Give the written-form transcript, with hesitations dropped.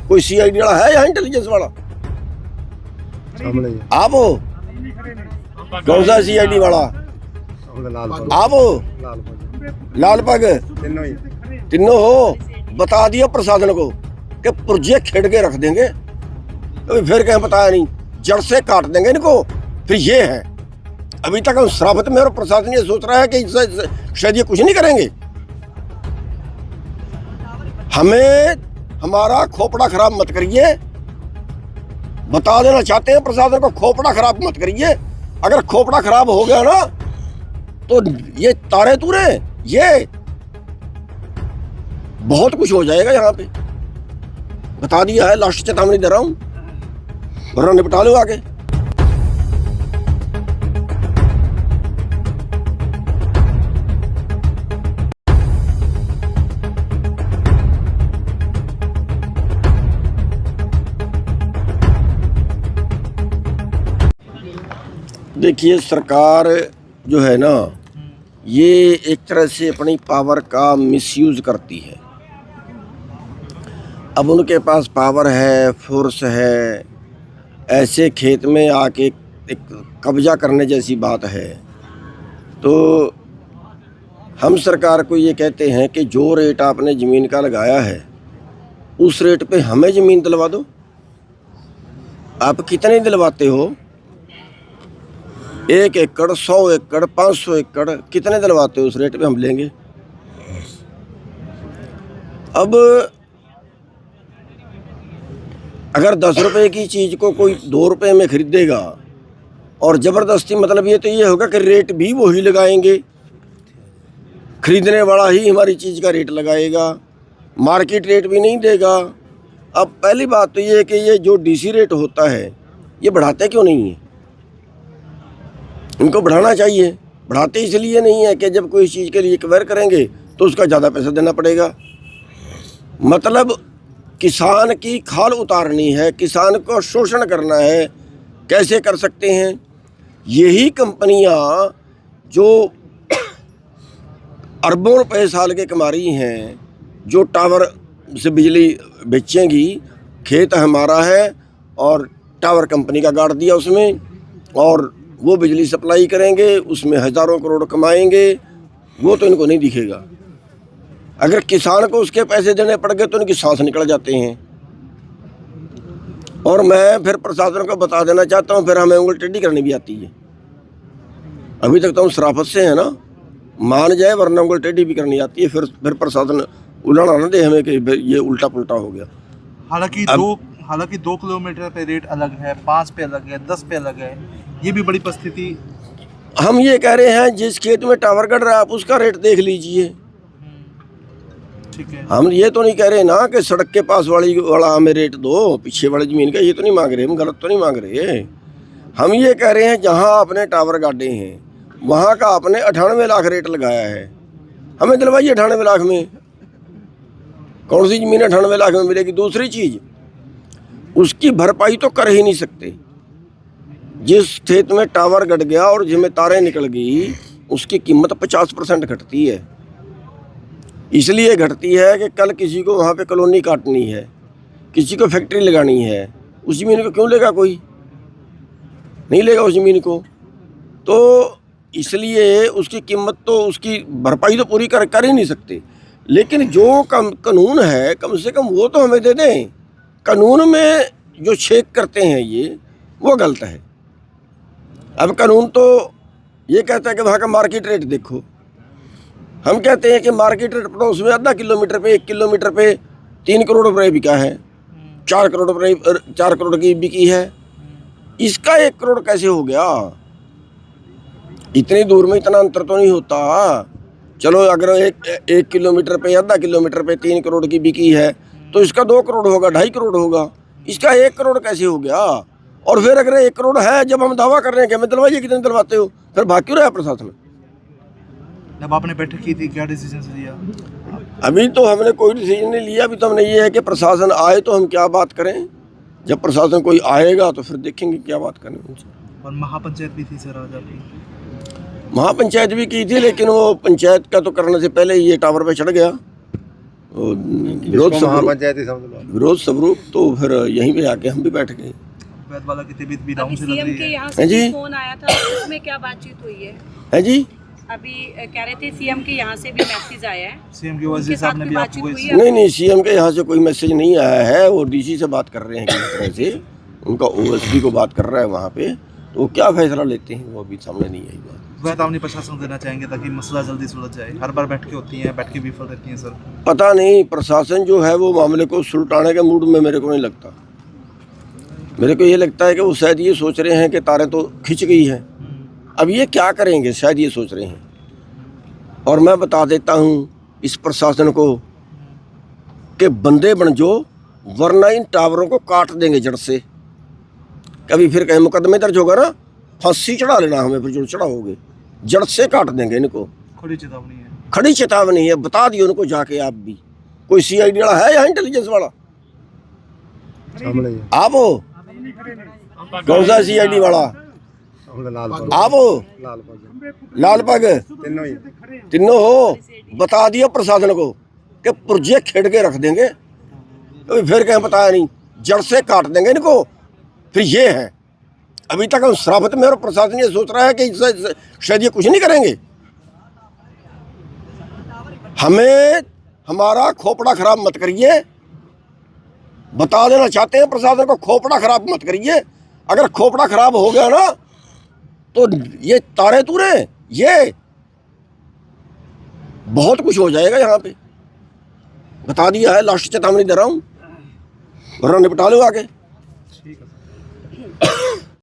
कोई CID वाला है यहाँ इंटेलिजेंस वाला? आप हो? कौन सा CID वाला? आप हो? लाल पग तीनों हो? बता दिया प्रशासन को कि पुर्जे खेड़ के रख देंगे, तो फिर कहीं बताया नहीं, जड़ से काट देंगे इनको। फिर ये है, अभी तक हम शराफत में और प्रशासन ये सोच रहा है कि शायद ये कुछ नहीं करेंगे। हमें हमारा खोपड़ा खराब मत करिए, बता देना चाहते हैं प्रशासन को, खोपड़ा खराब मत करिए। अगर खोपड़ा खराब हो गया ना तो ये तारे तूरे, ये बहुत कुछ हो जाएगा यहाँ पे। बता दिया है, लास्ट चेतावनी दे रहा हूं, वरना निपटा लो आगे। देखिए, सरकार जो है ना, ये एक तरह से अपनी पावर का मिसयूज करती है। अब उनके पास पावर है, फोर्स है, ऐसे खेत में आके एक कब्जा करने जैसी बात है। तो हम सरकार को ये कहते हैं कि जो रेट आपने ज़मीन का लगाया है उस रेट पे हमें ज़मीन दिलवा दो। आप कितने दिलवाते हो? 1 एकड़, 100 एकड़, 500 एकड़, कितने दिलवाते हो? उस रेट पे हम लेंगे। अब अगर 10 रुपए की चीज़ को कोई 2 रुपए में खरीदेगा और ज़बरदस्ती, मतलब ये तो ये होगा कि रेट भी वही लगाएंगे, खरीदने वाला ही हमारी चीज़ का रेट लगाएगा, मार्केट रेट भी नहीं देगा। अब पहली बात तो ये है कि ये जो DC रेट होता है ये बढ़ाते क्यों नहीं है? इनको बढ़ाना चाहिए। बढ़ाते इसलिए नहीं है कि जब कोई चीज़ के लिए एक्वायर करेंगे तो उसका ज़्यादा पैसा देना पड़ेगा। मतलब किसान की खाल उतारनी है, किसान को शोषण करना है। कैसे कर सकते हैं? यही कंपनियां जो अरबों रुपए साल के कमा रही हैं, जो टावर से बिजली बेचेंगी, खेत हमारा है और टावर कंपनी का गाड़ दिया उसमें, और वो बिजली सप्लाई करेंगे, उसमें हज़ारों करोड़ कमाएंगे, वो तो इनको नहीं दिखेगा। अगर किसान को उसके पैसे देने पड़ गए तो उनकी सांस निकल जाते हैं। और मैं फिर प्रशासन को बता देना चाहता हूँ, फिर हमें उंगली टेढ़ी करनी भी आती है। अभी तक तो हम शराफत से हैं ना, मान जाए, वरना उंगली टेढ़ी भी करनी आती है। फिर प्रशासन उलाना ना दे हमें कि ये उल्टा पुल्टा हो गया। हालांकि 2 किलोमीटर पे रेट अलग है, 5 पे अलग है, 10 पे अलग है, ये भी बड़ी परिस्थिति। हम ये कह रहे हैं जिस खेत में टावर गड़ रहा है आप उसका रेट देख लीजिए। ठीक है, हम ये तो नहीं कह रहे ना कि सड़क के पास वाला हमें रेट दो, पीछे वाली ज़मीन का, ये तो नहीं मांग रहे, हम गलत तो नहीं मांग रहे। हम ये कह रहे हैं जहाँ आपने टावर गाड़े हैं वहाँ का आपने 98 लाख रेट लगाया है, हमें दिलवाइए 98 लाख में। कौन सी ज़मीन 98 लाख में मिलेगी? दूसरी चीज़, उसकी भरपाई तो कर ही नहीं सकते। जिस खेत में टावर गड़ गया और जिसमें तारें निकल गई, उसकी कीमत 50% घटती है। इसलिए घटती है कि कल किसी को वहाँ पे कॉलोनी काटनी है, किसी को फैक्ट्री लगानी है, उस ज़मीन को क्यों लेगा? कोई नहीं लेगा उस ज़मीन को। तो इसलिए उसकी कीमत तो, उसकी भरपाई तो पूरी कर ही नहीं सकते। लेकिन जो कानून है, कम से कम वो तो हमें दे दें। कानून में जो छेक करते हैं ये, वो गलत है। अब कानून तो ये कहता है कि वहाँ का मार्केट रेट देखो। हम कहते हैं कि मार्केट रेट पड़ोस में आधा किलोमीटर पे, 1 किलोमीटर पे 3 करोड़ रुपये बिका है, 4 करोड़ रुपये, 4 करोड़ की बिकी है। इसका 1 करोड़ कैसे हो गया? इतनी दूर में इतना अंतर तो नहीं होता। चलो अगर एक किलोमीटर पे, आधा किलोमीटर पे 3 करोड़ की बिकी है तो इसका 2 करोड़ होगा, 2.5 करोड़ होगा। इसका 1 करोड़ कैसे हो गया? और फिर अगर 1 करोड़ है, जब हम दावा कर रहे हैं कि हमें दिलवाइए, कितने दिलवाते हो? फिर भाग क्यों रहा प्रशासन? जब आपने बैठक की थी क्या डिसीजन लिया? अभी तो हमने कोई डिसीजन नहीं लिया। अभी तो हमने ये है कि प्रशासन आए तो हम क्या बात करें। जब प्रशासन कोई आएगा तो फिर देखेंगे क्या बात करें उनसे। और महापंचायत भी थी सर आज आपकी? महापंचायत भी की थी, लेकिन वो पंचायत का तो करने से पहले ये टावर पे चढ़ गया, विरोध इसको स्वरूप महापंचायत ही समझ लो। विरोध स्वरूप तो फिर यहीं पे आके हम भी बैठ गए। वैदवाला की तबीयत भी डाउन अभी से लग सीएम रही के है। यहाँ हैं से जी? भी फोन आया था, उसमें क्या बातचीत हुई है? हैं जी? अभी कह रहे थे सीएम के यहाँ से भी मैसेज आया है, सीएम के उनके वजीर साथ साहब ने कोई भी बातचीत आपको हुई है? नहीं नहीं, सीएम के यहाँ से कोई मैसेज नहीं आया है। वो डीसी से बात कर रहे हैं किसी तरह से, उनका ओएसडी को बात कर रहा है वहाँ पे, तो वो क्या फैसला लेते हैं वो अभी सामने नहीं आई बात। वैतवानी प्रशासन देना चाहेंगे ताकि मसला जल्दी सुलझ जाए। हर बार बैठ के होती हैं, बैठ के विफल रहती हैं सर। पता नहीं, प्रशासन जो है वो मामले को सुलटाने के मूड में मेरे को नहीं लगता। मेरे को ये लगता है कि वो शायद ये सोच रहे हैं कि तारें तो खिंच गई हैं, अब ये क्या करेंगे, शायद ये सोच रहे हैं। और मैं बता देता हूँ इस प्रशासन को कि बंदे बन जो, वरना इन टावरों को काट देंगे जड़ से। कभी फिर कहीं मुकदमे दर्ज होगा ना, फांसी चढ़ा लेना हमें, फिर जो चढ़ाओगे जड़ से काट देंगे इनको। खुली चेतावनी है। खड़ी चेतावनी है, बता दियो उनको जाके आप भी। कोई सीआईडी वाला है या इंटेलिजेंस वाला? सामने ही है। आप हो? कौन सा सीआईडी वाला? सामने लाल पग। आप हो? लाल पग। लाल पग तीनों ही। तीनों हो? बता दिया प्रशासन को कि पुर्जे खेड़ के रख देंगे, कभी फिर कहीं बताया नहीं, जड़ से काट देंगे इनको। फिर ये है, अभी तक हम शराफत में, और प्रशासन ये सोच रहा है कि इससे शायद ये कुछ नहीं करेंगे। हमें हमारा खोपड़ा खराब मत करिए, बता देना चाहते हैं प्रशासन को, खोपड़ा खराब मत करिए। अगर खोपड़ा खराब हो गया ना तो ये तारे तूरे, ये बहुत कुछ हो जाएगा यहाँ पे। बता दिया है, लास्ट चेतावनी दे रहा हूँ, वरना निपटा लो आगे। ठीक है।